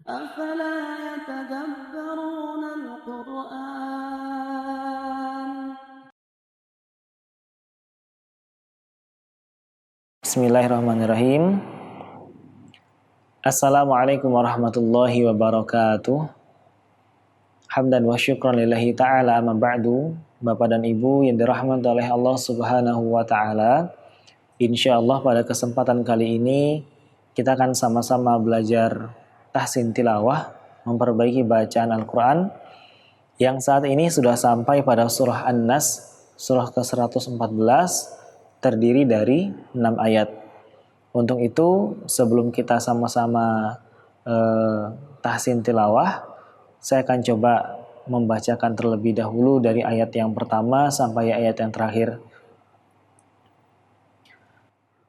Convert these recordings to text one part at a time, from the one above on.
أفلا يتدبرون القرآن. Bismillahirrahmanirrahim. Assalamualaikum warahmatullahi wabarakatuh. Hamdan wa syukran lillahi ta'ala amma ba'du. Bapak dan Ibu yang dirahmati oleh Allah Subhanahu wa ta'ala. Insyaallah pada kesempatan kali ini kita akan sama-sama belajar tahsin tilawah, memperbaiki bacaan Al-Quran yang saat ini sudah sampai pada surah An-Nas, surah ke-114, terdiri dari 6 ayat. Untuk itu, sebelum kita sama-sama tahsin tilawah, saya akan coba membacakan terlebih dahulu dari ayat yang pertama sampai ayat yang terakhir.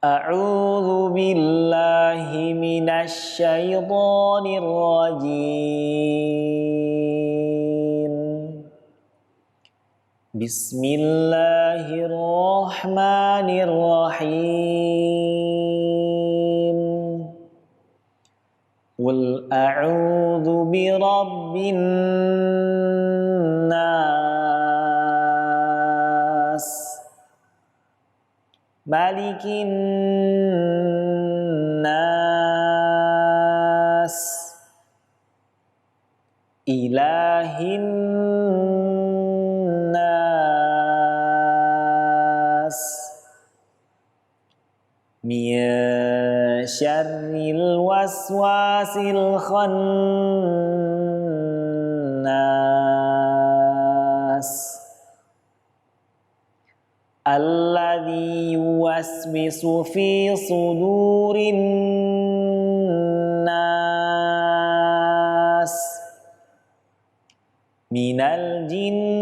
A'udzu billahi minasy syaithanir rajim. Bismillahirrahmanirrahim. Qul a'udzu birabbin nas, malikin nas, ilahin nas, min syarril waswasil khannas, alladzi yuwaswisu fi sudurin nas, minal jinnati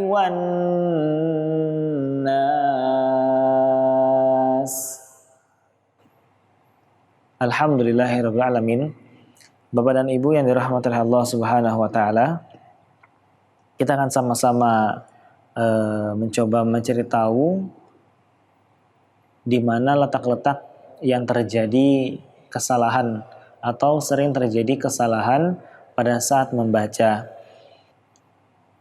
wan nas. Alhamdulillahirabbil alamin. Bapak dan Ibu yang dirahmati oleh Allah Subhanahu wa taala, kita akan sama-sama mencoba mencari tahu di mana letak-letak yang terjadi kesalahan atau sering terjadi kesalahan pada saat membaca.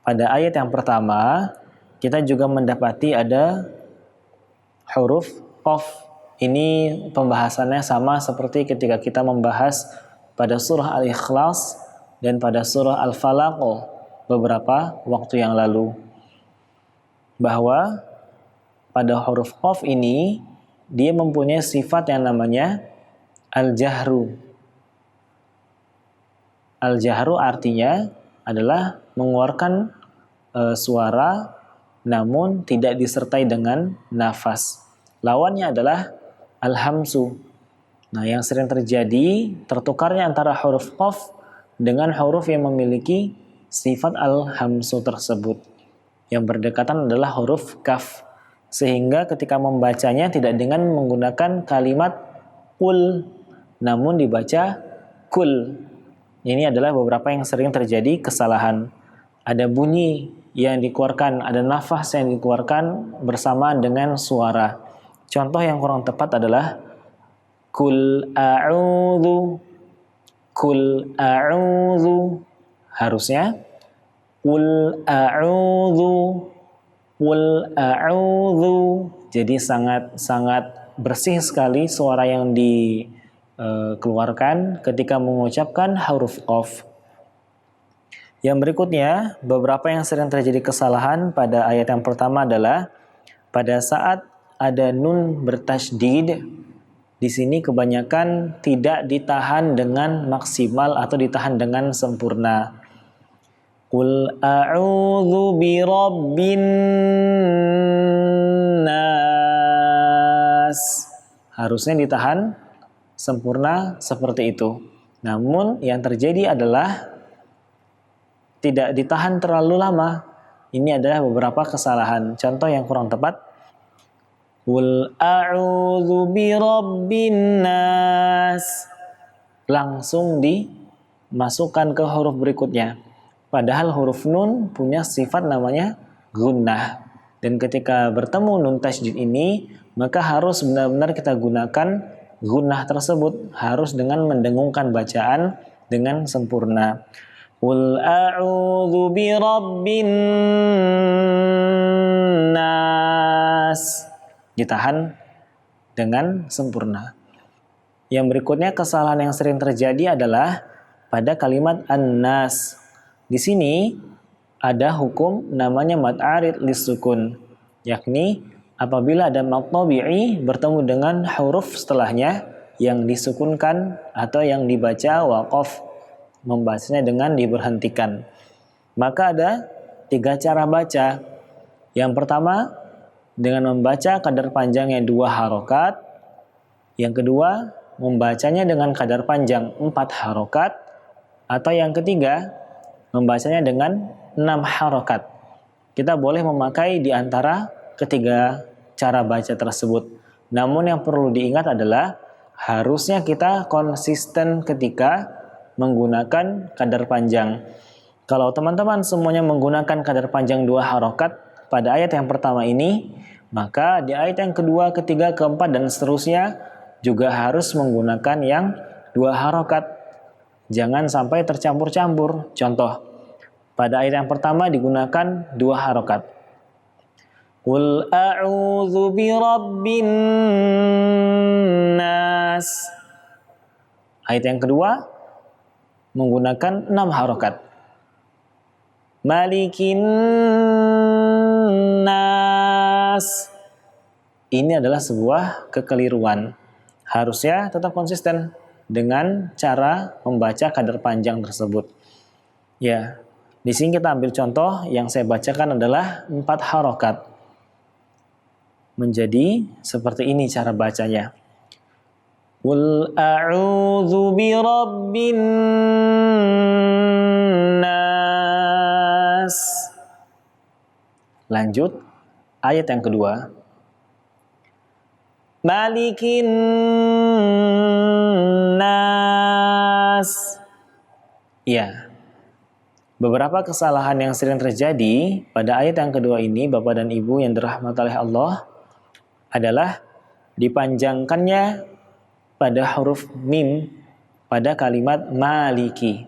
Pada ayat yang pertama, kita juga mendapati ada huruf qaf. Ini pembahasannya sama seperti ketika kita membahas pada surah Al-Ikhlas dan pada surah Al-Falaq beberapa waktu yang lalu, bahwa pada huruf qaf ini dia mempunyai sifat yang namanya al-jahru. Al-jahru artinya adalah mengeluarkan suara namun tidak disertai dengan nafas. Lawannya adalah al-hamsu. Nah, yang sering terjadi tertukarnya antara huruf qaf dengan huruf yang memiliki sifat al-hamsu tersebut. Yang berdekatan adalah huruf kaf. Sehingga ketika membacanya tidak dengan menggunakan kalimat kul, namun dibaca kul. Ini adalah beberapa yang sering terjadi kesalahan. Ada bunyi yang dikeluarkan, ada nafas yang dikeluarkan bersamaan dengan suara. Contoh yang kurang tepat adalah kul a'udzu, kul a'udzu. Harusnya kul a'udzu, kul a'udzu. Jadi sangat bersih sekali suara yang dikeluarkan ketika mengucapkan huruf qaf. Yang berikutnya, beberapa yang sering terjadi kesalahan pada ayat yang pertama adalah pada saat ada nun bertasydid. Di sini kebanyakan tidak ditahan dengan maksimal atau ditahan dengan sempurna. Qul a'udzu birabbin nas. Harusnya ditahan sempurna seperti itu. Namun yang terjadi adalah tidak ditahan terlalu lama. Ini adalah beberapa kesalahan. Contoh yang kurang tepat, Qul a'udzu birabbin nas. Langsung dimasukkan ke huruf berikutnya. Padahal huruf nun punya sifat namanya gunnah. Dan ketika bertemu nun tasydid ini, maka harus benar-benar kita gunakan gunnah tersebut harus dengan mendengungkan bacaan dengan sempurna. Qul a'udzu birabbin nas. Ditahan dengan sempurna. Yang berikutnya kesalahan yang sering terjadi adalah pada kalimat an-nas. Di sini ada hukum namanya mad arid lisukun, yakni apabila ada mad tabi'i bertemu dengan huruf setelahnya yang disukunkan atau yang dibaca waqaf, membacanya dengan diberhentikan. Maka ada 3 cara baca. Yang pertama dengan membaca kadar panjangnya 2 harokat. Yang kedua membacanya dengan kadar panjang 4 harokat. Atau yang ketiga membacanya dengan 6 harokat. Kita boleh memakai di antara ketiga cara baca tersebut. Namun yang perlu diingat adalah harusnya kita konsisten ketika menggunakan kadar panjang. Kalau teman-teman semuanya menggunakan kadar panjang 2 harokat pada ayat yang pertama ini, maka di ayat yang kedua, ketiga, keempat, dan seterusnya juga harus menggunakan yang 2 harokat. Jangan sampai tercampur-campur. Contoh, pada ayat yang pertama digunakan 2 harokat. Qul a'udzu birabbin nas. Ayat yang kedua menggunakan 6 harokat. Malikin nas. Ini adalah sebuah kekeliruan. Harusnya tetap konsisten dengan cara membaca kadar panjang tersebut. Ya, di sini kita ambil contoh yang saya bacakan adalah 4 harokat. Menjadi seperti ini cara bacanya. Qul a'udzu birabbin nas. Lanjut ayat yang kedua. Malikin nas. Ya. Beberapa kesalahan yang sering terjadi pada ayat yang kedua ini, Bapak dan Ibu yang dirahmati oleh Allah, adalah dipanjangkannya pada huruf mim pada kalimat maliki.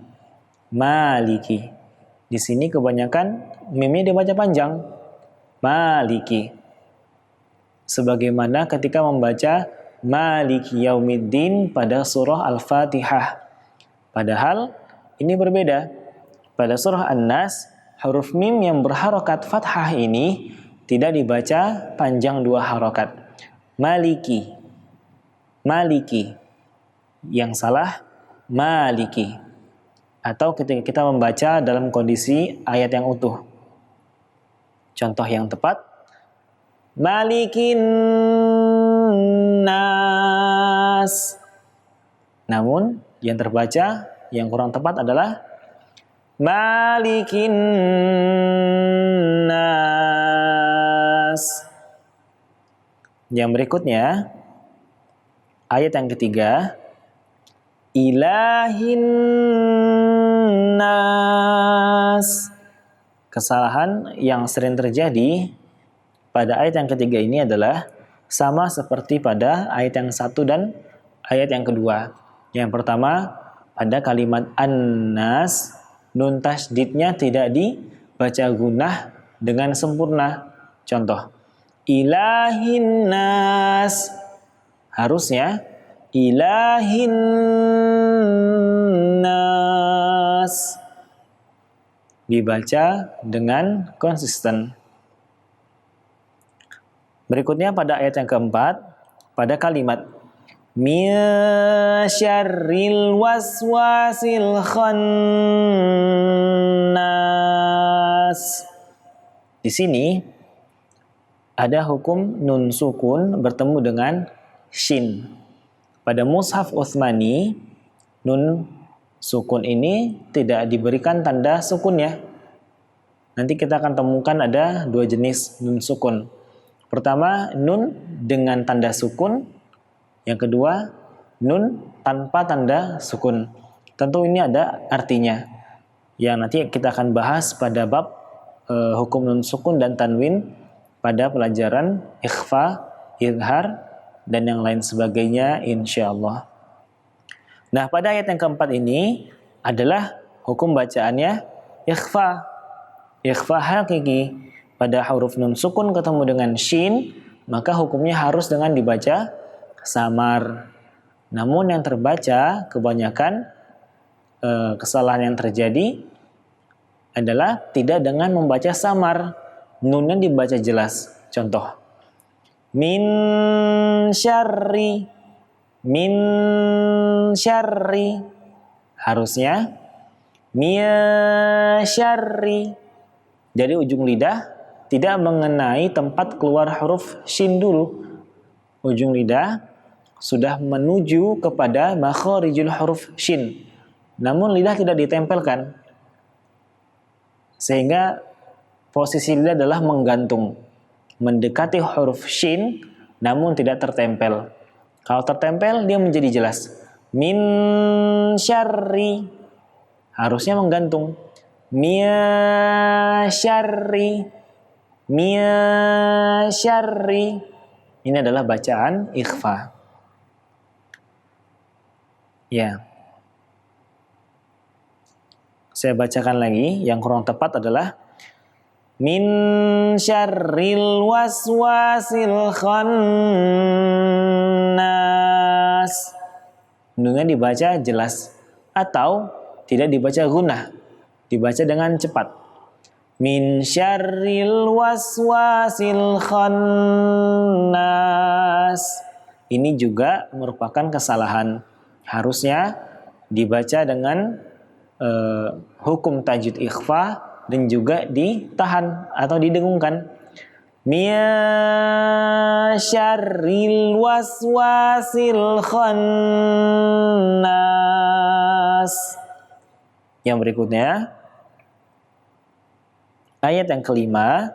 Maliki. Di sini kebanyakan mimnya dibaca panjang. Maliki. Sebagaimana ketika membaca Maliki Yaumiddin pada surah Al-Fatihah. Padahal ini berbeda. Pada surah An-Nas, huruf mim yang berharokat fathah ini tidak dibaca panjang 2 harokat. Maliki. Maliki. Yang salah, maliki. Atau ketika kita membaca dalam kondisi ayat yang utuh. Contoh yang tepat, Malikin nas. Namun yang terbaca yang kurang tepat adalah Malikin nas. Yang berikutnya ayat yang ketiga, Ilahin nas. Kesalahan yang sering terjadi pada ayat yang ketiga ini adalah sama seperti pada ayat yang 1 dan ayat yang kedua. Yang pertama, pada kalimat an-nas, nun tasydidnya tidak dibaca gunnah dengan sempurna. Contoh, ilahin nas. Harusnya ilahin nas. Dibaca dengan konsisten. Berikutnya pada ayat yang keempat, pada kalimat min syarril waswasil khannas. Di sini ada hukum nun sukun bertemu dengan shin. Pada mushaf Utsmani, nun sukun ini tidak diberikan tanda sukunnya. Nanti kita akan temukan ada 2 jenis nun sukun. Pertama, nun dengan tanda sukun. Yang kedua, nun tanpa tanda sukun. Tentu ini ada artinya. Yang nanti kita akan bahas pada bab hukum nun sukun dan tanwin pada pelajaran ikhfa, izhar, dan yang lain sebagainya insyaallah. Nah, pada ayat yang keempat ini adalah hukum bacaannya ikhfa. Ikhfa hakiki. Pada huruf nun sukun ketemu dengan shin, maka hukumnya harus dengan dibaca samar. Namun yang terbaca kebanyakan kesalahan yang terjadi adalah tidak dengan membaca samar. Nunnya dibaca jelas. Contoh. Min syarri. Min syarri. Harusnya min syarri. Jadi ujung lidah tidak mengenai tempat keluar huruf shin dulu. Ujung lidah sudah menuju kepada makharijul huruf shin. Namun lidah tidak ditempelkan. Sehingga posisi lidah adalah menggantung. Mendekati huruf shin namun tidak tertempel. Kalau tertempel dia menjadi jelas. Min syarri. Harusnya menggantung. Min syarri. Min syarri. Ini adalah bacaan ikhfa. Ya. Saya bacakan lagi. Yang kurang tepat adalah min syarril waswasil khannas. Nunnya dibaca jelas atau tidak dibaca gunnah, dibaca dengan cepat. Min syarril waswasil khannas. Ini juga merupakan kesalahan. Harusnya dibaca dengan hukum tajwid ikhfa dan juga ditahan atau didengungkan. Min syarril waswasil khannas. Yang berikutnya ayat yang kelima,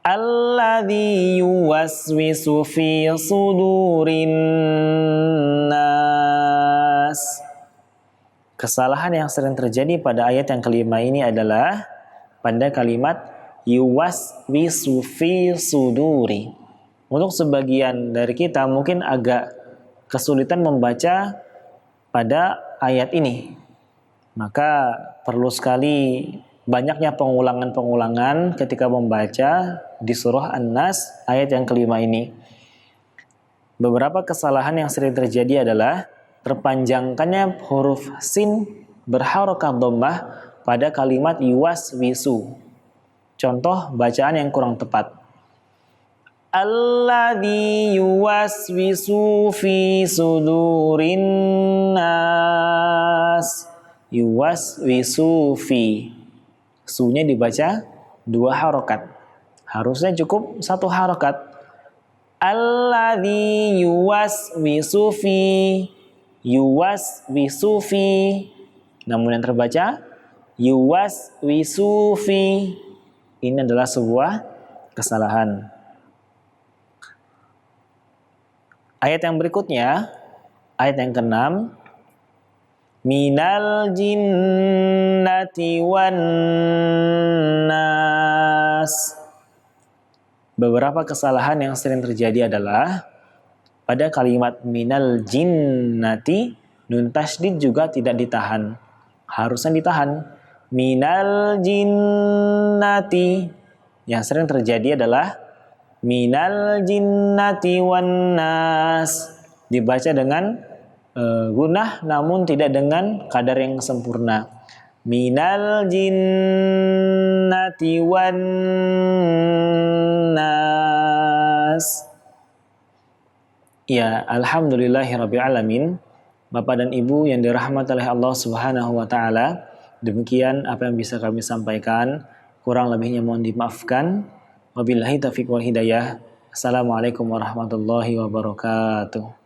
alladzi yuwaswisu fi sudurin nas. Kesalahan yang sering terjadi pada ayat yang kelima ini adalah pada kalimat yuwaswisu fi suduri. Untuk sebagian dari kita mungkin agak kesulitan membaca pada ayat ini. Maka perlu sekali banyaknya pengulangan-pengulangan ketika membaca di surah An-Nas ayat yang kelima ini. Beberapa kesalahan yang sering terjadi adalah terpanjangkannya huruf sin berharokat dhammah pada kalimat yuwaswisu. Contoh bacaan yang kurang tepat. Alladzi yuwaswisu fi sudurin nas. Yuwaswisu fi. Su-nya dibaca 2 harokat. Harusnya cukup 1 harokat. Alladzi yuwaswisu fi. Yuwaswisu fi. Namun yang terbaca yuwaswisu fi. Ini adalah sebuah kesalahan. Ayat yang berikutnya, ayat yang ke-6, minal jinnati wan nas. Beberapa kesalahan yang sering terjadi adalah pada kalimat minal jinnati, nun tasydid juga tidak ditahan. Harusnya ditahan. Minal jinnati. Yang sering terjadi adalah minal jinnati wan nas. Dibaca dengan gunnah namun tidak dengan kadar yang sempurna. Minal jinnati wan nas. Ya, alhamdulillahirabbil alamin. Bapak dan Ibu yang dirahmati oleh Allah Subhanahu wa taala, demikian apa yang bisa kami sampaikan. Kurang lebihnya mohon dimaafkan. Wabillahi taufiq wal hidayah. Assalamualaikum warahmatullahi wabarakatuh.